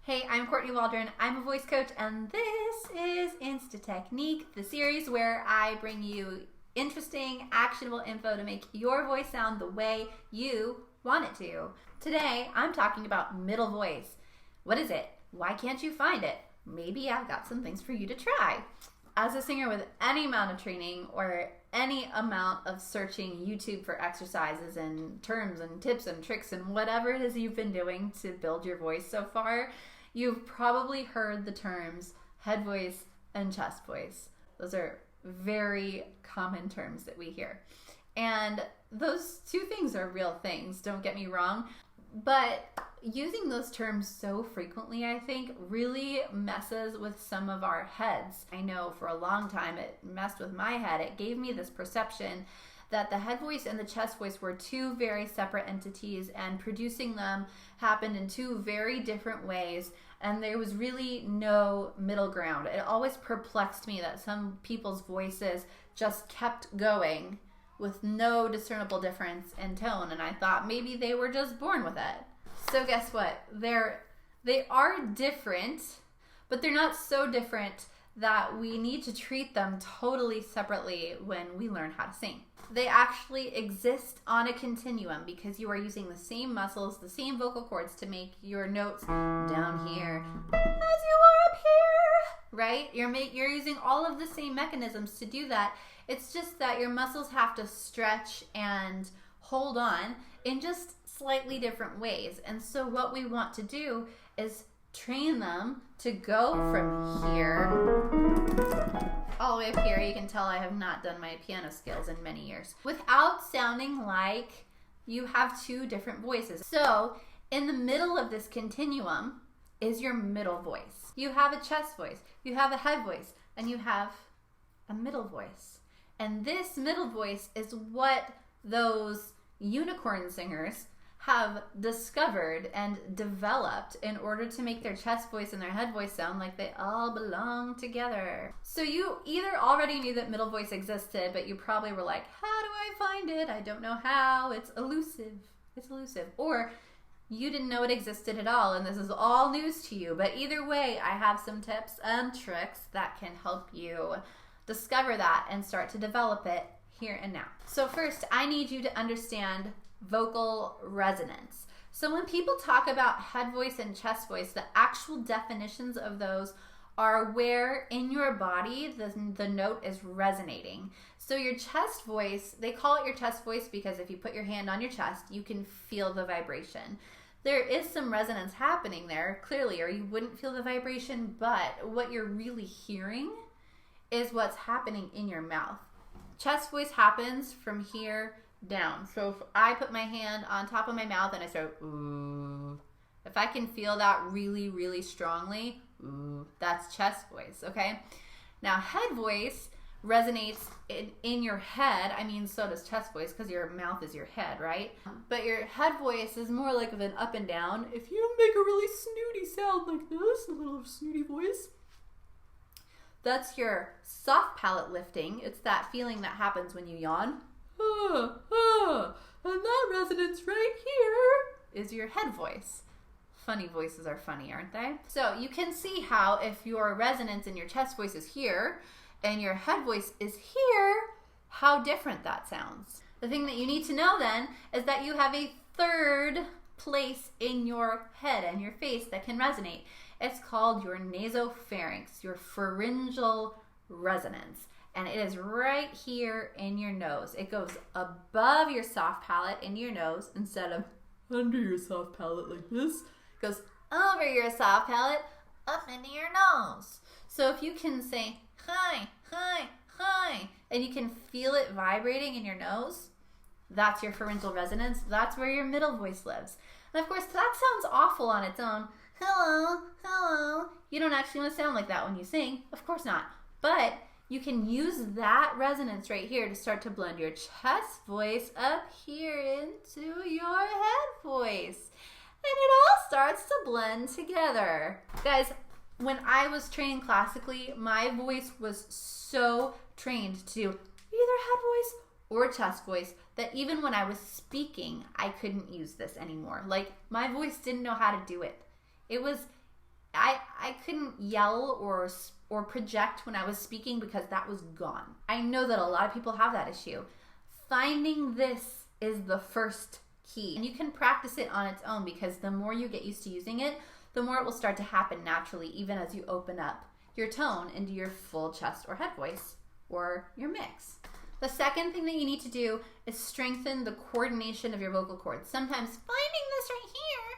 Hey, I'm Courtney Waldron. I'm a voice coach, and this is Insta Technique, the series where I bring you interesting, actionable info to make your voice sound the way you want it to. Today, I'm talking about middle voice. What is it? Why can't you find it? Maybe I've got some things for you to try. As a singer with any amount of training or any amount of searching YouTube for exercises and terms and tips and tricks and whatever it is you've been doing to build your voice so far, you've probably heard the terms head voice and chest voice. Those are very common terms that we hear. And those two things are real things, don't get me wrong. But using those terms so frequently, I think, really messes with some of our heads. I know for a long time it messed with my head. It gave me this perception that the head voice and the chest voice were two very separate entities, and producing them happened in two very different ways, and there was really no middle ground. It always perplexed me that some people's voices just kept going with no discernible difference in tone, and I thought maybe they were just born with it. So guess what? They are different, but they're not so different that we need to treat them totally separately when we learn how to sing. They actually exist on a continuum because you are using the same muscles, the same vocal cords to make your notes down here as you are up here, right? You're using all of the same mechanisms to do that. It's just that your muscles have to stretch and hold on in just slightly different ways. And so what we want to do is train them to go from here all the way up here. You can tell I have not done my piano skills in many years without sounding like you have two different voices. So in the middle of this continuum is your middle voice. You have a chest voice, you have a head voice, and you have a middle voice. And this middle voice is what those unicorn singers have discovered and developed in order to make their chest voice and their head voice sound like they all belong together. So you either already knew that middle voice existed, but you probably were like, how do I find it? I don't know how. It's elusive. It's elusive. Or you didn't know it existed at all, and this is all news to you. But either way, I have some tips and tricks that can help you discover that and start to develop it here and now. So first, I need you to understand vocal resonance. So when people talk about head voice and chest voice, the actual definitions of those are where in your body the note is resonating. So your chest voice, they call it your chest voice because if you put your hand on your chest, you can feel the vibration. There is some resonance happening there, clearly, or you wouldn't feel the vibration, but what you're really hearing is what's happening in your mouth. Chest voice happens from here down. So if I put my hand on top of my mouth and I start, ooh, if I can feel that really, really strongly, ooh, that's chest voice, okay? Now head voice resonates in your head. I mean, so does chest voice because your mouth is your head, right? But your head voice is more like of an up and down. If you make a really snooty sound like this, a little snooty voice, that's your soft palate lifting. It's that feeling that happens when you yawn. And that resonance right here is your head voice. Funny voices are funny, aren't they? So you can see how if your resonance in your chest voice is here and your head voice is here, how different that sounds. The thing that you need to know then is that you have a third place in your head and your face that can resonate. It's called your nasopharynx, your pharyngeal resonance. And it is right here in your nose. It goes above your soft palate in your nose instead of under your soft palate like this. It goes over your soft palate up into your nose. So if you can say hi, hi, hi, and you can feel it vibrating in your nose, that's your pharyngeal resonance. That's where your middle voice lives. And of course, that sounds awful on its own. Hello, hello. You don't actually want to sound like that when you sing. Of course not. But you can use that resonance right here to start to blend your chest voice up here into your head voice. And it all starts to blend together. Guys, when I was training classically, my voice was so trained to either head voice or chest voice that even when I was speaking, I couldn't use this anymore. Like, my voice didn't know how to do it. It was I couldn't yell or project when I was speaking because that was gone. I know that a lot of people have that issue. Finding this is the first key. And you can practice it on its own because the more you get used to using it, the more it will start to happen naturally, even as you open up your tone into your full chest or head voice or your mix. The second thing that you need to do is strengthen the coordination of your vocal cords. Sometimes finding this right here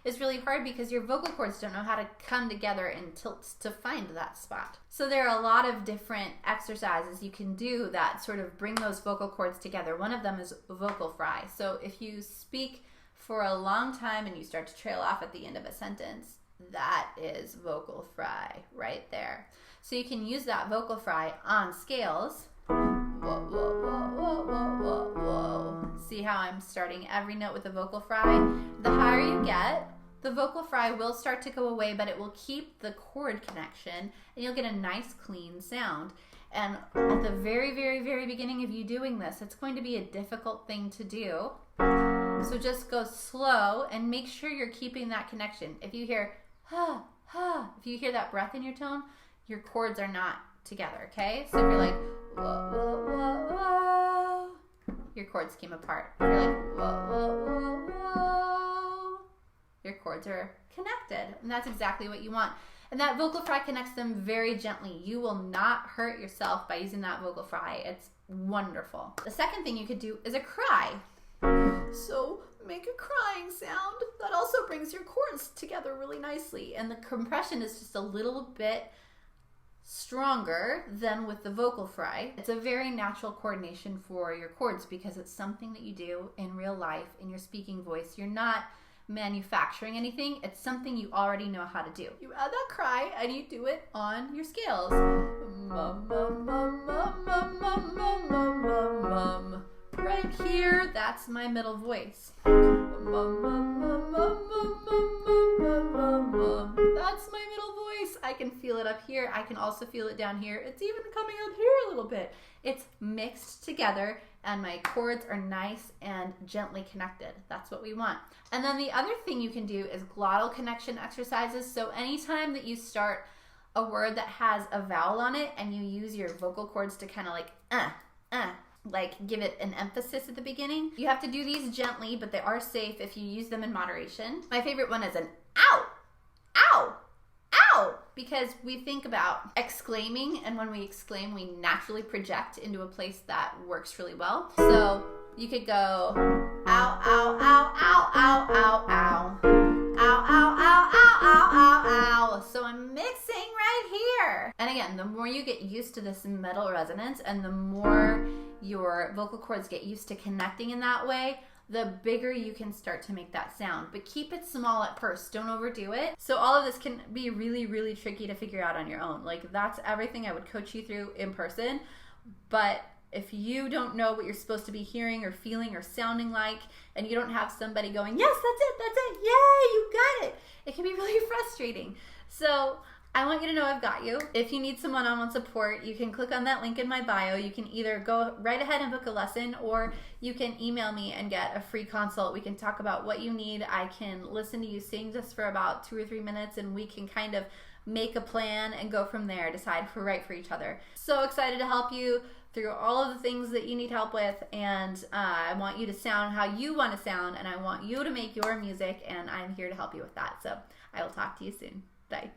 is really hard because your vocal cords don't know how to come together and tilt to find that spot. So there are a lot of different exercises you can do that sort of bring those vocal cords together. One of them is vocal fry. So if you speak for a long time and you start to trail off at the end of a sentence, that is vocal fry right there. So you can use that vocal fry on scales. Whoa, whoa, whoa, whoa, whoa, whoa, whoa. See how I'm starting every note with a vocal fry? The higher you get, the vocal fry will start to go away, but it will keep the chord connection and you'll get a nice clean sound. And at the very, very, very beginning of you doing this, it's going to be a difficult thing to do. So just go slow and make sure you're keeping that connection. If you hear ha, ha, if you hear that breath in your tone, your chords are not together, okay? So if you're like whoa, whoa, whoa, whoa, your chords came apart. If you're like whoa, whoa, whoa, whoa, your chords are connected. And that's exactly what you want. And that vocal fry connects them very gently. You will not hurt yourself by using that vocal fry. It's wonderful. The second thing you could do is a cry. So make a crying sound. That also brings your chords together really nicely. And the compression is just a little bit stronger than with the vocal fry. It's a very natural coordination for your chords because it's something that you do in real life in your speaking voice. You're not manufacturing anything. It's something you already know how to do. You add that cry and you do it on your scales. Mum, mum, mum, mum, mum, mum, mum, mum, mum, mum. Right here, that's my middle voice. Mum, mum, mum, mum, mum, mum, mum, mum, mum. That's my middle voice. I can feel it up here. I can also feel it down here. It's even coming up here a little bit. It's mixed together and my chords are nice and gently connected. That's what we want. And then the other thing you can do is glottal connection exercises. So anytime that you start a word that has a vowel on it and you use your vocal cords to kind of like give it an emphasis at the beginning, you have to do these gently, but they are safe if you use them in moderation. My favorite one is an ow, ow, ow, because we think about exclaiming, and when we exclaim, we naturally project into a place that works really well. So you could go ow, ow, ow, ow, ow, ow, ow, ow, ow, ow, ow, ow, ow, ow. So I'm mixing right here. And again, the more you get used to this metal resonance and the more your vocal cords get used to connecting in that way, the bigger you can start to make that sound. But keep it small at first. Don't overdo it. So all of this can be really, really tricky to figure out on your own. Like, that's everything I would coach you through in person. But if you don't know what you're supposed to be hearing or feeling or sounding like, and you don't have somebody going, yes, that's it, yay, you got it, it can be really frustrating. So I want you to know I've got you. If you need some one-on-one support, you can click on that link in my bio. You can either go right ahead and book a lesson, or you can email me and get a free consult. We can talk about what you need. I can listen to you sing just for about 2 or 3 minutes, and we can kind of make a plan and go from there, decide if we're right for each other. So excited to help you through all of the things that you need help with, and I want you to sound how you want to sound, and I want you to make your music, and I'm here to help you with that. So I will talk to you soon. Bye.